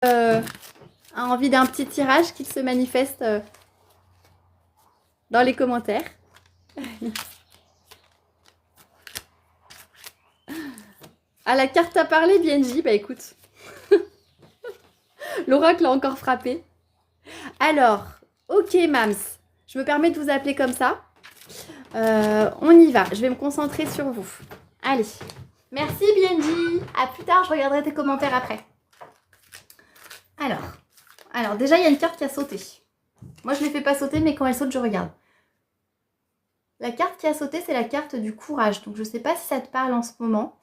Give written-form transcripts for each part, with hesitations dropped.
a envie d'un petit tirage qui se manifeste dans les commentaires. Ah, la carte t'a parlé, BNJ? Bah écoute, l'oracle a encore frappé. Alors, ok Mams, je me permets de vous appeler comme ça. On y va, je vais me concentrer sur vous. Allez, merci BNJ. À plus tard, je regarderai tes commentaires après. Alors déjà, il y a une carte qui a sauté. Moi, je ne les fais pas sauter, mais quand elle saute, je regarde. La carte qui a sauté, c'est la carte du courage. Donc, je ne sais pas si ça te parle en ce moment.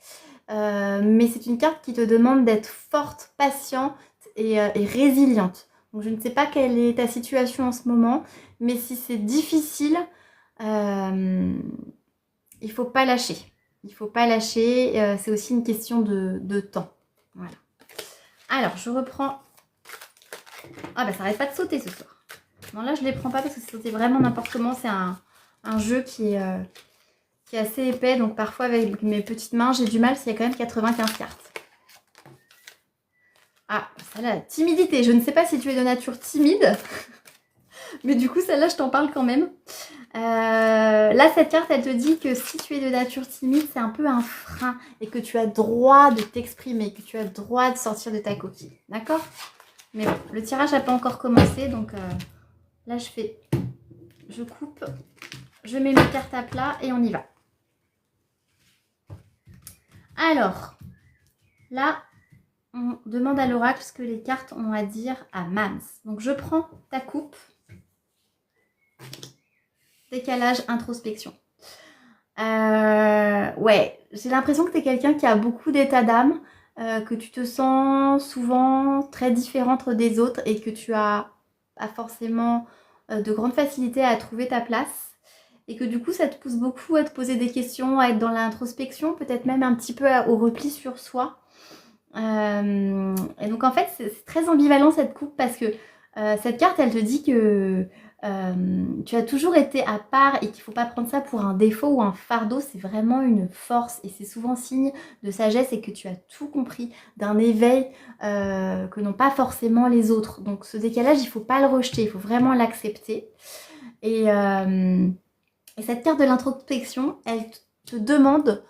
Mais c'est une carte qui te demande d'être forte, patiente et résiliente. Donc, je ne sais pas quelle est ta situation en ce moment. Mais si c'est difficile, il ne faut pas lâcher. Il ne faut pas lâcher. C'est aussi une question de temps. Voilà. Alors, je reprends. Ah bah ça arrête pas de sauter ce soir. Non, là je les prends pas parce que c'est sauté vraiment n'importe comment. C'est un jeu qui est assez épais. Donc parfois avec mes petites mains j'ai du mal s'il y a quand même 95 cartes. Ah, celle-là, timidité. Je ne sais pas si tu es de nature timide. Mais du coup celle-là je t'en parle quand même. Là cette carte elle te dit que si tu es de nature timide c'est un peu un frein. Et que tu as droit de t'exprimer. Que tu as droit de sortir de ta coquille. D'accord ? Mais bon, le tirage n'a pas encore commencé, donc là je coupe, je mets mes cartes à plat et on y va. Alors, là, on demande à l'oracle ce que les cartes ont à dire à Mams. Donc je prends ta coupe, décalage, introspection. Ouais, j'ai l'impression que tu es quelqu'un qui a beaucoup d'état d'âme, que tu te sens souvent très différente des autres et que tu as pas forcément de grande facilité à trouver ta place. Et que du coup, ça te pousse beaucoup à te poser des questions, à être dans l'introspection, peut-être même un petit peu au repli sur soi. Et donc en fait, c'est très ambivalent cette coupe parce que cette carte, elle te dit que tu as toujours été à part et qu'il ne faut pas prendre ça pour un défaut ou un fardeau, c'est vraiment une force et c'est souvent signe de sagesse et que tu as tout compris, d'un éveil que n'ont pas forcément les autres. Donc ce décalage, il ne faut pas le rejeter, il faut vraiment l'accepter. Et cette carte de l'introspection, elle te demande,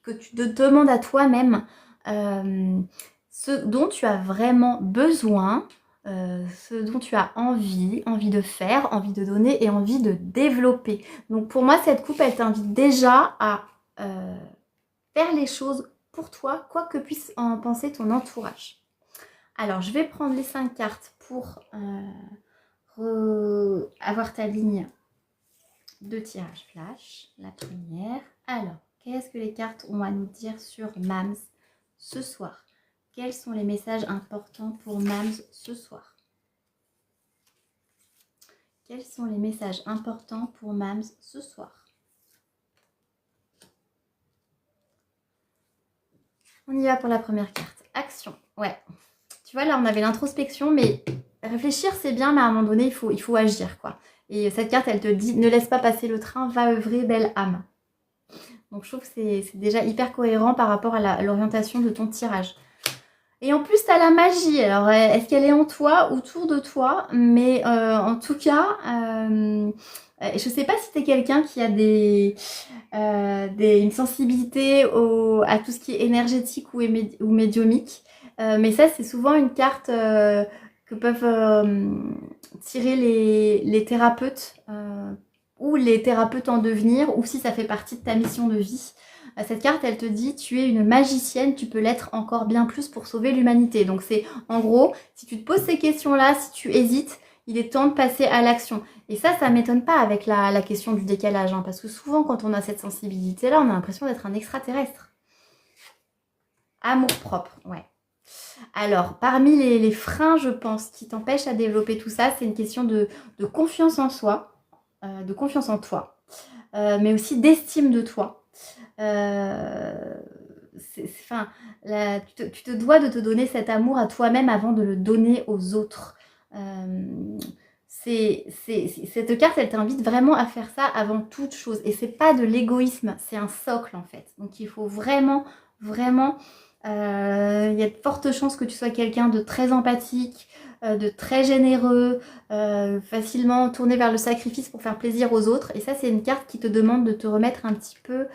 que tu te demandes à toi-même ce dont tu as vraiment besoin, ce dont tu as envie de faire, envie de donner et envie de développer. Donc pour moi, cette coupe, elle t'invite déjà à faire les choses pour toi, quoi que puisse en penser ton entourage. Alors, je vais prendre les 5 cartes pour avoir ta ligne de tirage flash. La première. Alors, qu'est-ce que les cartes ont à nous dire sur Mams ce soir? Quels sont les messages importants pour Mams ce soir? Quels sont les messages importants pour Mams ce soir? On y va pour la première carte. Action. Ouais. Tu vois, là, on avait l'introspection, mais réfléchir, c'est bien, mais à un moment donné, il faut agir, quoi. Et cette carte, elle te dit, ne laisse pas passer le train, va œuvrer, belle âme. Donc, je trouve que c'est déjà hyper cohérent par rapport à l'orientation de ton tirage. Et en plus, tu as la magie. Alors, est-ce qu'elle est en toi, autour de toi? Mais en tout cas, je ne sais pas si tu es quelqu'un qui a une sensibilité à tout ce qui est énergétique ou médiumique. Mais ça, c'est souvent une carte que peuvent tirer les thérapeutes ou les thérapeutes en devenir, ou si ça fait partie de ta mission de vie. Cette carte, elle te dit, tu es une magicienne, tu peux l'être encore bien plus pour sauver l'humanité. Donc c'est, en gros, si tu te poses ces questions-là, si tu hésites, il est temps de passer à l'action. Et ça m'étonne pas avec la question du décalage, hein, parce que souvent, quand on a cette sensibilité-là, on a l'impression d'être un extraterrestre. Amour-propre, ouais. Alors, parmi les freins, je pense, qui t'empêchent à développer tout ça, c'est une question de confiance en soi, de confiance en toi, mais aussi d'estime de toi. Tu te dois de te donner cet amour à toi-même avant de le donner aux autres. Cette carte, elle t'invite vraiment à faire ça avant toute chose. Et c'est pas de l'égoïsme, c'est un socle en fait. Donc il faut vraiment, vraiment Il y a de fortes chances que tu sois quelqu'un de très empathique, de très généreux, facilement tourné vers le sacrifice pour faire plaisir aux autres. Et ça, c'est une carte qui te demande de te remettre un petit peu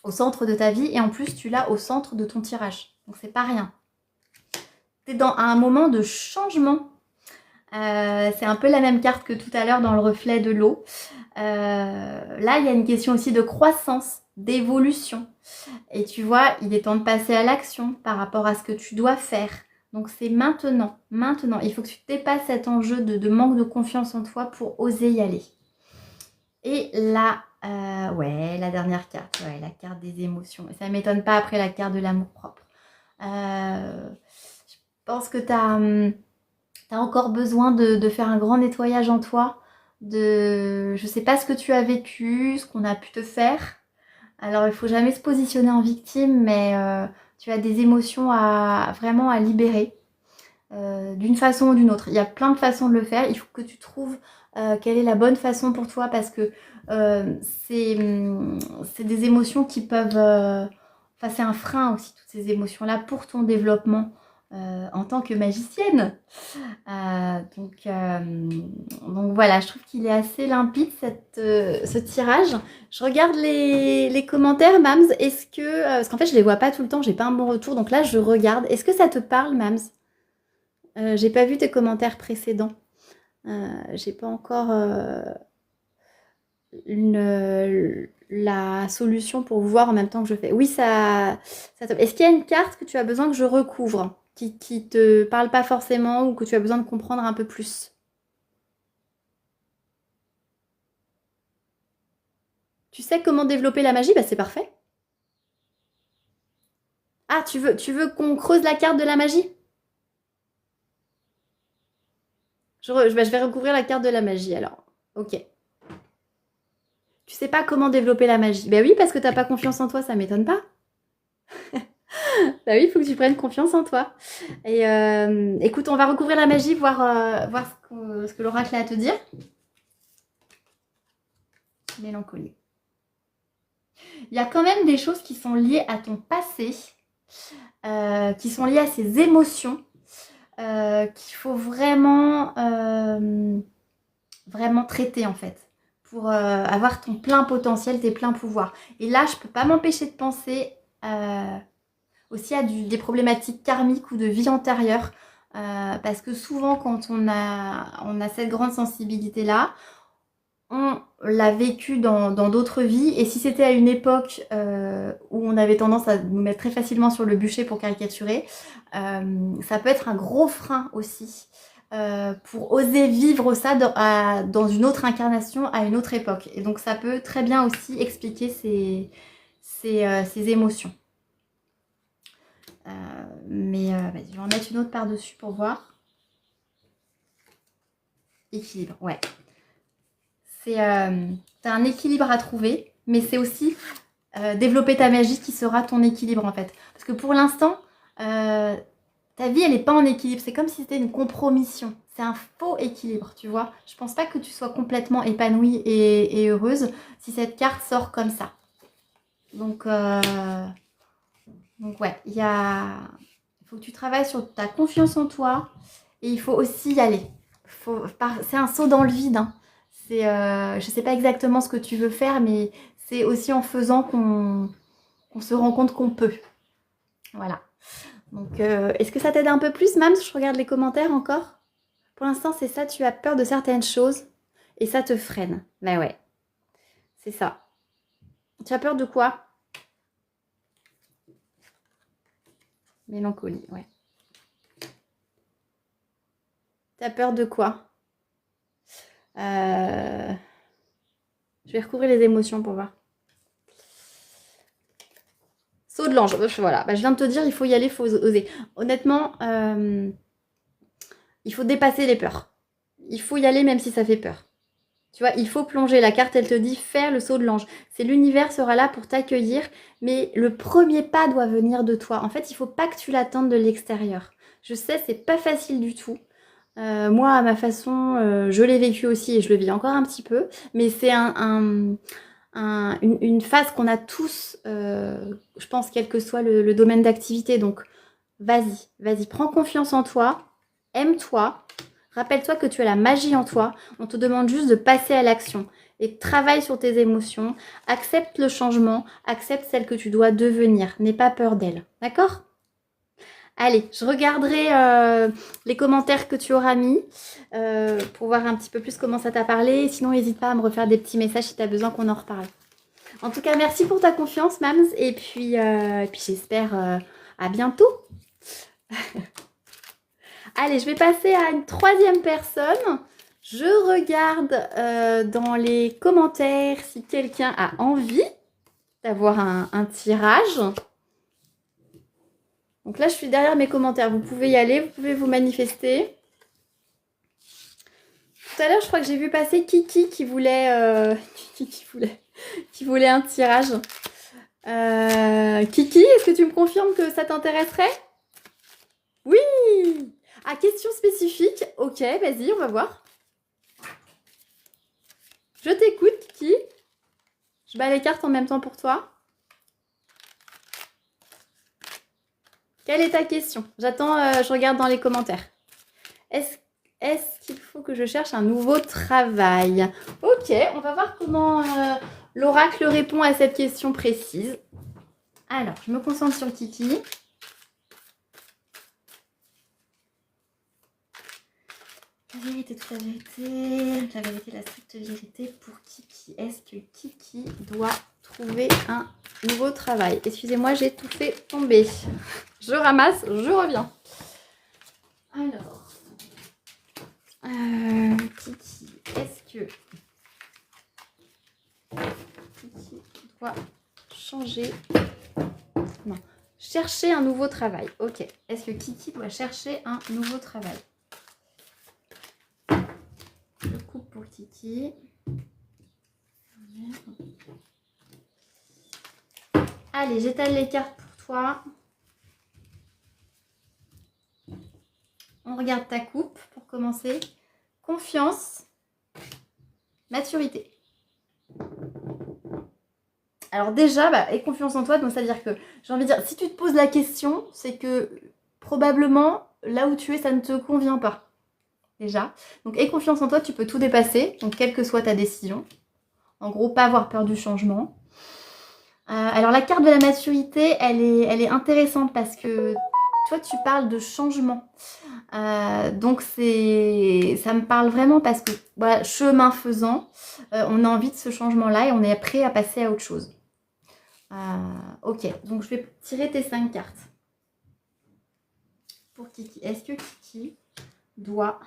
au centre de ta vie. Et en plus, tu l'as au centre de ton tirage. Donc, c'est pas rien. Tu es dans un moment de changement. C'est un peu la même carte que tout à l'heure dans le reflet de l'eau. Là, il y a une question aussi de croissance, d'évolution. Et tu vois, il est temps de passer à l'action par rapport à ce que tu dois faire. Donc c'est maintenant, maintenant. Il faut que tu dépasses cet enjeu de manque de confiance en toi pour oser y aller. Et là, ouais, la dernière carte, ouais, la carte des émotions. Et ça ne m'étonne pas après la carte de l'amour-propre. Je pense que tu as encore besoin de faire un grand nettoyage en toi. Je ne sais pas ce que tu as vécu, ce qu'on a pu te faire. Alors, il faut jamais se positionner en victime, mais tu as des émotions vraiment à libérer d'une façon ou d'une autre. Il y a plein de façons de le faire. Il faut que tu trouves quelle est la bonne façon pour toi parce que c'est des émotions qui peuvent... Enfin, c'est un frein aussi, toutes ces émotions-là, pour ton développement en tant que magicienne. Donc voilà, je trouve qu'il est assez limpide ce tirage. Je regarde les commentaires, Mams. Est-ce que... parce qu'en fait, je les vois pas tout le temps, j'ai pas un bon retour. Donc là, je regarde. Est-ce que ça te parle, Mams? J'ai pas vu tes commentaires précédents. J'ai pas encore la solution pour voir en même temps que je fais. Oui, ça Est-ce qu'il y a une carte que tu as besoin que je recouvre, qui te parle pas forcément ou que tu as besoin de comprendre un peu plus? Tu sais comment développer la magie? Bah c'est parfait. Ah, tu veux qu'on creuse la carte de la magie? Bah, je vais recouvrir la carte de la magie alors. Ok. Tu sais pas comment développer la magie? Bah oui, parce que t'as pas confiance en toi, ça m'étonne pas. Bah oui, il faut que tu prennes confiance en toi. Et écoute, on va recouvrir la magie, voir ce que l'oracle a à te dire. Mélancolie. Il y a quand même des choses qui sont liées à ton passé, qui sont liées à ces émotions, qu'il faut vraiment traiter en fait, pour avoir ton plein potentiel, tes pleins pouvoirs. Et là, je peux pas m'empêcher de penser aussi à des problématiques karmiques ou de vie antérieure, parce que souvent quand on a cette grande sensibilité-là, on l'a vécu dans d'autres vies, et si c'était à une époque où on avait tendance à nous mettre très facilement sur le bûcher pour caricaturer, ça peut être un gros frein aussi pour oser vivre ça dans une autre incarnation à une autre époque. Et donc ça peut très bien aussi expliquer ces émotions. Mais vas-y, je vais en mettre une autre par-dessus pour voir. Équilibre, ouais. T'as un équilibre à trouver, mais c'est aussi développer ta magie qui sera ton équilibre en fait. Parce que pour l'instant, ta vie elle n'est pas en équilibre. C'est comme si c'était une compromission. C'est un faux équilibre, tu vois. Je pense pas que tu sois complètement épanouie et heureuse si cette carte sort comme ça. Donc ouais, il faut que tu travailles sur ta confiance en toi et il faut aussi y aller. C'est un saut dans le vide, hein. Je sais pas exactement ce que tu veux faire, mais c'est aussi en faisant qu'on se rend compte qu'on peut. Voilà. Donc, est-ce que ça t'aide un peu plus, Mams? Je regarde les commentaires encore. Pour l'instant, c'est ça, tu as peur de certaines choses et ça te freine. Ben ouais, c'est ça. Tu as peur de quoi? Mélancolie, ouais. T'as peur de quoi? Je vais recouvrir les émotions pour voir. Saut de l'ange, voilà. Bah, je viens de te dire, il faut y aller, il faut oser. Honnêtement, il faut dépasser les peurs. Il faut y aller même si ça fait peur. Tu vois, il faut plonger. La carte, elle te dit faire le saut de l'ange. C'est l'univers sera là pour t'accueillir, mais le premier pas doit venir de toi. En fait, il faut pas que tu l'attendes de l'extérieur. Je sais, c'est pas facile du tout. Moi, à ma façon, je l'ai vécu aussi et je le vis encore un petit peu. Mais c'est un une phase qu'on a tous, je pense, quel que soit le domaine d'activité. Donc, vas-y, prends confiance en toi, aime-toi, rappelle-toi que tu as la magie en toi. On te demande juste de passer à l'action et travaille sur tes émotions, accepte le changement, accepte celle que tu dois devenir, n'aie pas peur d'elle, d'accord ? Allez, je regarderai les commentaires que tu auras mis pour voir un petit peu plus comment ça t'a parlé. Sinon, n'hésite pas à me refaire des petits messages si tu as besoin qu'on en reparle. En tout cas, merci pour ta confiance, Mams. Et puis j'espère à bientôt. Allez, je vais passer à une troisième personne. Je regarde dans les commentaires si quelqu'un a envie d'avoir un tirage. Donc là, je suis derrière mes commentaires. Vous pouvez y aller, vous pouvez vous manifester. Tout à l'heure, je crois que j'ai vu passer Kiki qui voulait, qui voulait un tirage. Kiki, est-ce que tu me confirmes que ça t'intéresserait? Oui! Ah, question spécifique. Ok, vas-y, on va voir. Je t'écoute, Kiki. Je bats les cartes en même temps pour toi. Quelle est ta question? J'attends, je regarde dans les commentaires. Est-ce qu'il faut que je cherche un nouveau travail? Ok, on va voir comment l'oracle répond à cette question précise. Alors, je me concentre sur Kiki. La vérité, toute la vérité. La vérité, la stricte vérité pour Kiki. Est-ce que Kiki doit trouver un nouveau travail? Excusez-moi, j'ai tout fait tomber. Je ramasse, je reviens. Alors, Kiki, est-ce que Kiki doit changer? Non, chercher un nouveau travail. Ok, est-ce que Kiki doit chercher un nouveau travail? Je coupe pour Kiki. Allez, j'étale les cartes pour toi. On regarde ta coupe pour commencer. Confiance, maturité. Alors déjà, aie confiance en toi, donc c'est-à-dire que, j'ai envie de dire, si tu te poses la question, c'est que probablement, là où tu es, ça ne te convient pas. Déjà. Donc aie confiance en toi, tu peux tout dépasser, donc quelle que soit ta décision. En gros, pas avoir peur du changement. Alors la carte de la maturité, elle est intéressante parce que toi, tu parles de changement. Donc ça me parle vraiment parce que voilà, chemin faisant, on a envie de ce changement-là et on est prêt à passer à autre chose. Ok, donc je vais tirer tes 5 cartes. Pour Kiki, est-ce que Kiki doit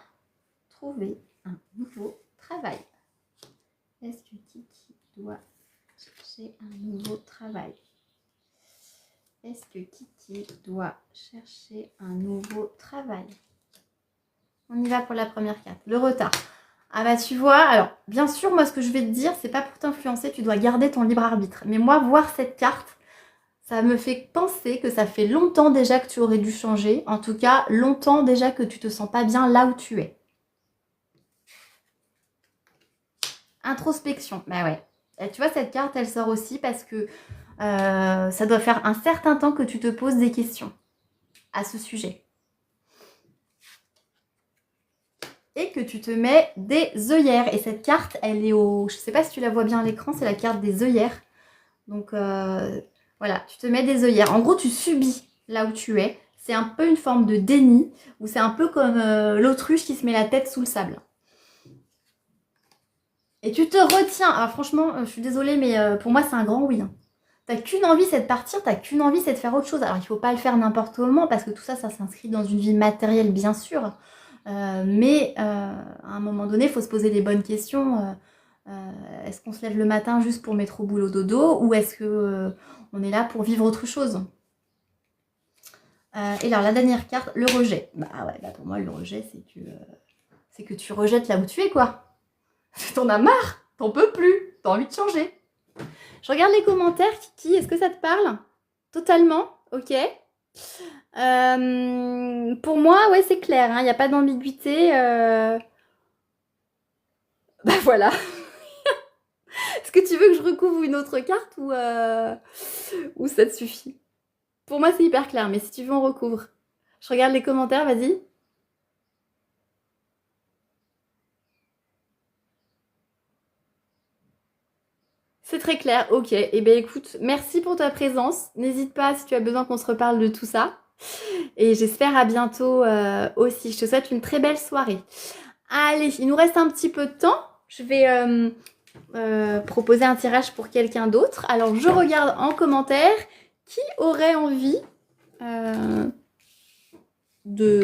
trouver un nouveau travail? Est-ce que Kiki doit chercher un nouveau travail? Est-ce que Kiki doit chercher un nouveau travail? On y va pour la première carte. Le retard. Ah bah tu vois, alors bien sûr, moi ce que je vais te dire, c'est pas pour t'influencer, tu dois garder ton libre arbitre. Mais moi, voir cette carte, ça me fait penser que ça fait longtemps déjà que tu aurais dû changer. En tout cas, longtemps déjà que tu te sens pas bien là où tu es. Introspection, bah ouais. Et tu vois, cette carte, elle sort aussi parce que ça doit faire un certain temps que tu te poses des questions à ce sujet. Et que tu te mets des œillères. Et cette carte, elle est au... Je sais pas si tu la vois bien à l'écran, c'est la carte des œillères. Donc voilà, tu te mets des œillères. En gros, tu subis là où tu es. C'est un peu une forme de déni, ou c'est un peu comme l'autruche qui se met la tête sous le sable. Et tu te retiens. Alors franchement, je suis désolée, mais pour moi, c'est un grand oui. Hein. T'as qu'une envie, c'est de partir, t'as qu'une envie, c'est de faire autre chose. Alors il faut pas le faire n'importe comment, parce que tout ça, ça s'inscrit dans une vie matérielle, bien sûr. Mais à un moment donné, il faut se poser les bonnes questions. Est-ce qu'on se lève le matin juste pour mettre au boulot dodo, ou est-ce que on est là pour vivre autre chose? Et alors la dernière carte, le rejet. Bah ouais, bah pour moi le rejet, c'est que tu rejettes là où tu es, quoi. T'en as marre, t'en peux plus, t'as envie de changer. Je regarde les commentaires, Kiki, est-ce que ça te parle? Totalement, ok. Pour moi, ouais, c'est clair, il n'y a pas d'ambiguïté. Bah voilà. Est-ce que tu veux que je recouvre une autre carte ou ça te suffit? Pour moi, c'est hyper clair, mais si tu veux, on recouvre. Je regarde les commentaires, vas-y. C'est très clair, ok. Eh bien écoute, merci pour ta présence. N'hésite pas si tu as besoin qu'on se reparle de tout ça. Et j'espère à bientôt aussi. Je te souhaite une très belle soirée. Allez, il nous reste un petit peu de temps. Je vais proposer un tirage pour quelqu'un d'autre. Alors je regarde en commentaire qui aurait envie de